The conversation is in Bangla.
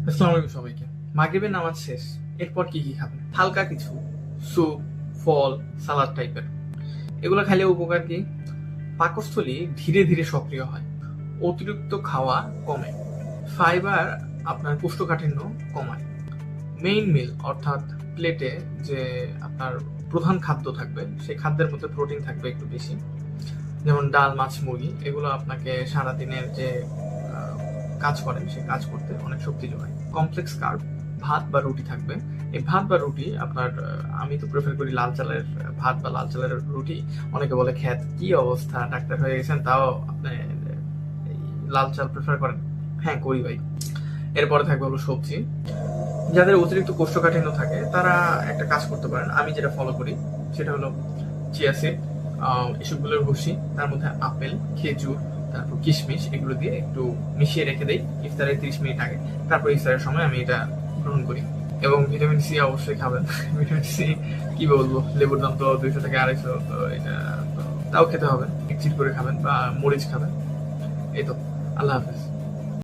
আসসালামু আলাইকুম সবাইকে। মাগরিবের নামাজ শেষ, এরপর কি কি খাবেন? হালকা কিছু স্যুপ, ফল, সালাদ টাইপের। এগুলো খাইলে উপকার কি? পাকস্থলী ধীরে ধীরে সক্রিয় হয়, অতিরিক্ত খাওয়া কমে, ফাইবার আপনার কোষ্ঠকাঠিন্য কমায়। মেইন মিল অর্থাৎ প্লেটে যে আপনার প্রধান খাদ্য থাকবে সেই খাদ্যের মধ্যে প্রোটিন থাকবে একটু বেশি, যেমন ডাল, মাছ, মুরগি। এগুলো আপনাকে সারাদিনের যে কাজ করেন সেই কাজ করতে অনেক শক্তি যোগায়। কমপ্লেক্স কার্ব, ভাত বা রুটি থাকবে। এই ভাত বা রুটি আপনার আমি তো প্রেফার করি লাল চালের ভাত বা লাল চালের রুটি। অনেকে বলে খ্যাত, কি অবস্থা, ডাক্তার হয়ে গেছেন তাও আপনি এই লাল চাল প্রেফার করেন? হ্যাঁ, করি ভাই। এরপরে থাকবে হলো সবজি। যাদের অতিরিক্ত কোষ্ঠকাঠিন্য থাকে তারা একটা কাজ করতে পারেন, আমি যেটা ফলো করি সেটা হলো চিয়া সিড, এসবগুলোর ভুসি, তার মধ্যে আপেল, খেজুর, তারপর কিশমিশ, এগুলো দিয়ে একটু মিশিয়ে রেখে দেই ইফতারের 30 মিনিট আগে। তারপর ইফতারের সময় আমি এটা গ্রহণ করি। এবং ভিটামিন সি অবশ্যই খাবেন। ভিটামিন সি কি বলবো, লেবুর দাম তো 200 থেকে 250, তো এটা তো তাও খেতে হবে। এক চিট করে খাবেন বা মরিচ খাবেন। এই তো। আল্লাহ হাফেজ।